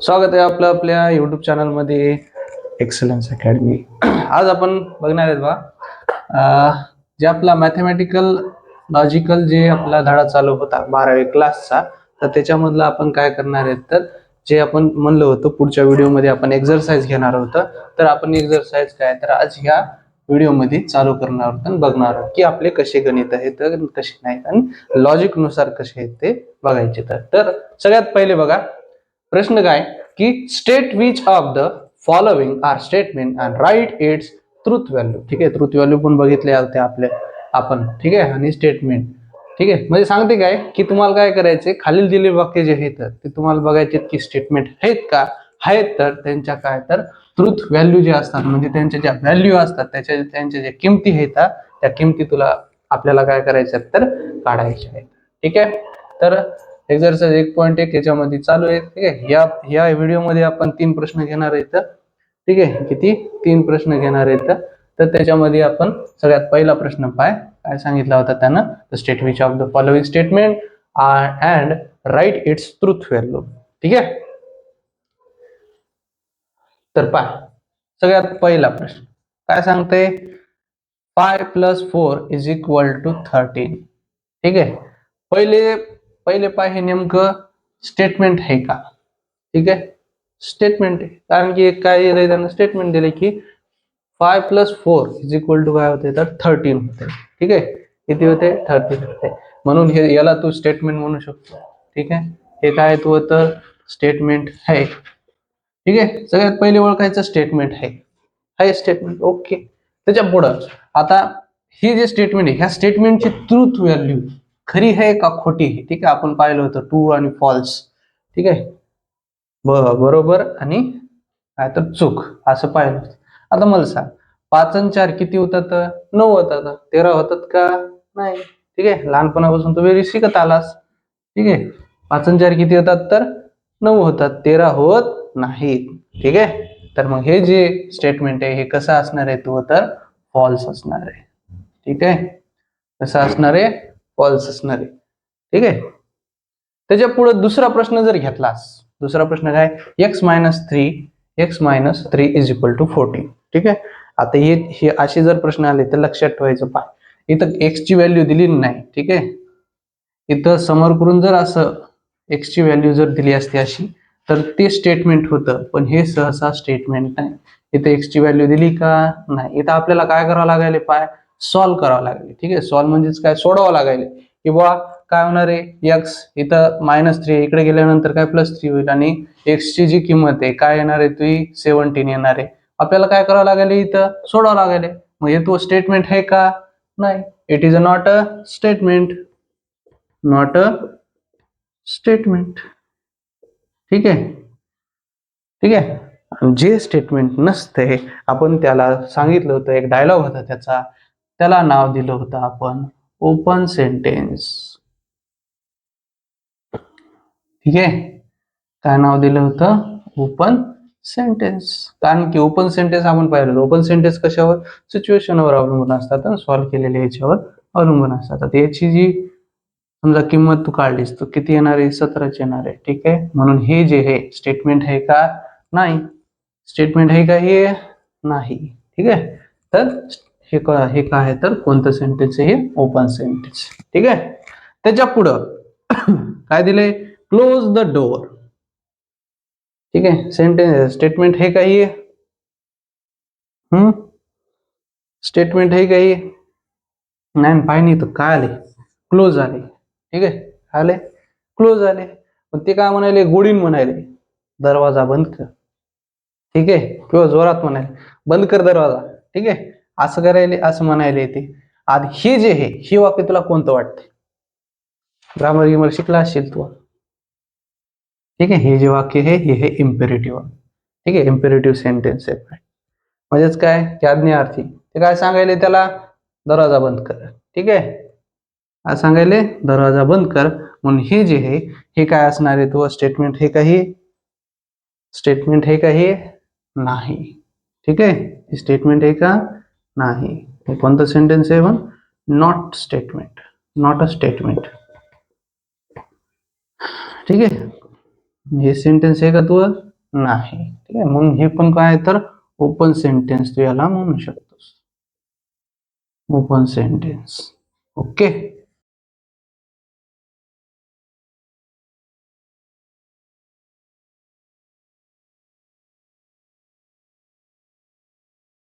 स्वागत आहे आपलं आपल्या युट्यूब चॅनलमध्ये एक्सलन्स अकॅडमी. आज आपण बघणार आहेत जे आपला मॅथमॅटिकल लॉजिकल जे आपला धडा चालू होता 12वी क्लासचा, तर त्याच्यामधलं आपण काय करणार आहेत, तर जे आपण म्हणलं होतं पुढच्या व्हिडिओमध्ये आपण एक्झरसाइज घेणार होतं. तर आपण एक्झरसाइज काय तर आज ह्या व्हिडिओमध्ये चालू करणार आहोत आणि बघणार आहोत की आपले कसे गणित आहेत कसे नाहीत आणि लॉजिक नुसार कसे आहेत ते बघायचे. तर सगळ्यात पहिले बघा प्रश्न काय की state which of the following are statement and write its truth value. ठीक आहे, ट्रूथ व्हॅल्यू पण बघितले होते आपण. ठीक आहे, आणि स्टेटमेंट. ठीक आहे, म्हणजे सांगते काय की तुम्हाला काय करायचे, खालील दिलेले वाक्य जे आहेत ते तुम्हाला बघायचे की स्टेटमेंट आहेत का आहेत, तर त्यांच्या काय तर ट्रूथ व्हॅल्यू जे असतात म्हणजे त्यांच्या ज्या व्हॅल्यू असतात त्यांच्या ज्या किमती आहेत त्या किमती आपल्याला काय करायच्या तर काढायच्या आहेत. ठीक आहे, तर एक्झरसाइज 1.1 याच्यामध्ये चालू आहे. ठीक आहे, या व्हिडिओमध्ये आपण 3 प्रश्न घेणार आहेत. ठीक आहे, किती 3 प्रश्न घेणार आहेत. तर त्याच्यामध्ये आपण सगळ्यात पहिला प्रश्न काय सांगितला होता त्यानं, the state which of the following statement and write its truth value. ठीक आहे, तर सगळ्यात पहिला प्रश्न काय सांगते, 5 + 4 = 13. ठीक आहे, पहिले हे नेमकं स्टेटमेंट आहे का. ठीक आहे, स्टेटमेंट आहे, कारण की काय दिलंय त्यानं, स्टेटमेंट दिले की 5 + 4 = काय होते तर 13 होते. ठीक आहे, किती होते 13 होते, म्हणून याला तू स्टेटमेंट म्हणू शकतो. ठीक आहे, हे काय तू तर स्टेटमेंट आहे. ठीक आहे, सगळ्यात पहिले ओळखायचं स्टेटमेंट आहे स्टेटमेंट. ओके, त्याच्या पुढं आता ही जे स्टेटमेंट आहे ह्या स्टेटमेंटची ट्रूथ व्हॅल्यू खरी आहे का खोटी आहे. ठीक आहे, आपण पाहिलं होतं ट्रू आणि फॉल्स. ठीक आहे, बरोबर आणि काय तर चूक असं पाहिलं. आता मला सांग, 5 आणि 4 किती होतात, 9 होतात. 13 होतात का नाही. ठीक आहे, लहानपणापासून तुम्ही शिकत आलास. ठीक आहे, 5 आणि 4 किती होतात तर 9 होतात, 13 होत नाहीत. ठीक आहे, तर मग हे जे स्टेटमेंट आहे हे कसं असणार आहे तो तर फॉल्स असणार आहे. ठीक आहे, कसं असणार आहे, फॉल्स असणार आहे. ठीक आहे, त्याच्या पुढे दुसरा प्रश्न जर घेतलास, दुसरा प्रश्न काय, x - 3 = 14. ठीक आहे, आता हे असे जर प्रश्न आले तर लक्षात ठेवायचं, इथं x ची व्हॅल्यू दिली नाही. ठीक आहे, इथं समोर करून जर असं x ची व्हॅल्यू जर दिली असती अशी तर ते स्टेटमेंट होतं, पण हे सहसा स्टेटमेंट नाही. इथे x ची व्हॅल्यू दिली का नाही, इथं आपल्याला काय करावं लागेल, सॉल्व्ह करावं लागेल. ठीक आहे, सॉल्व्ह म्हणजेच काय, सोडवावं लागेल की बुवा काय होणार आहे, x इथं -3 इकडे गेल्यानंतर काय +3 होईल आणि x ची जी किंमत आहे काय येणार आहे ती 17 येणार आहे. आपल्याला काय करावं लागेल, इथं सोडावं लागेल. मग हे तो स्टेटमेंट आहे का नाही, it is not a statement, not a statement. ठीक आहे, ठीक आहे, जे स्टेटमेंट नसते आपण त्याला सांगितलं होतं, एक डायलॉग होता त्याला नाव दिलं होतं आपण ओपन सेंटेन्स. ठीक आहे, काय नाव दिलं होतं, ओपन सेंटेन्स. कारण की ओपन सेंटेन्स आपण पाहिलं, ओपन सेंटेन्स कशावर, सिच्युएशनवर अवलंबून असतात आणि सॉल्व्ह केलेल्या याच्यावर अवलंबून असतात. आता याची जी समजा किंमत तू काढलीस तर किती येणार आहे, 17 येणार आहे. ठीक आहे, म्हणून हे जे आहे स्टेटमेंट आहे का नाही, स्टेटमेंट आहे का हे नाही. ठीक आहे, तर हे काय आहे तर कोणतं सेंटेन्स आहे, हे ओपन सेंटेन्स. ठीक आहे, त्याच्या पुढं काय दिलंय, क्लोज द डोअर. ठीक आहे, स्टेटमेंट आहे का हे, स्टेटमेंट आहे का हे नाही, पाहिजे तर काय आले, क्लोज आले. ठीक आहे, आले क्लोज आले, पण ते काय म्हणाले, गोडीन म्हणाले दरवाजा बंद कर. ठीक आहे, किंवा जोरात म्हणाले बंद कर दरवाजा. ठीक आहे, असं करायले, असं म्हणायले ते. आज हे जे आहे हे वाक्य तुला कोणतं वाटतंय, ग्रामर गिमर शिकला असेल तू. ठीक आहे, हे जे वाक्य आहे हे इम्पेरेटिव्ह. ठीक आहे, इम्पेरेटिव्ह सेंटेन्स आहे. म्हणजेच काय की आज्ञार्थी, ते काय सांगायले त्याला, दरवाजा बंद कर. ठीक आहे, काय सांगायले, दरवाजा बंद कर. म्हणून हे जे आहे हे काय असणार आहे, तो स्टेटमेंट हे काही स्टेटमेंट आहे का हे नाही. ठीक आहे, स्टेटमेंट आहे का नाही, हे कोणतं सेंटेन्स आहे मग, not statement, not a statement. ठीक आहे, हे सेंटेन्स आहे का तू नाही. ठीक आहे, मग हे पण काय तर ओपन सेंटेन्स तू याला म्हणू शकतोस. Open sentence. ओके.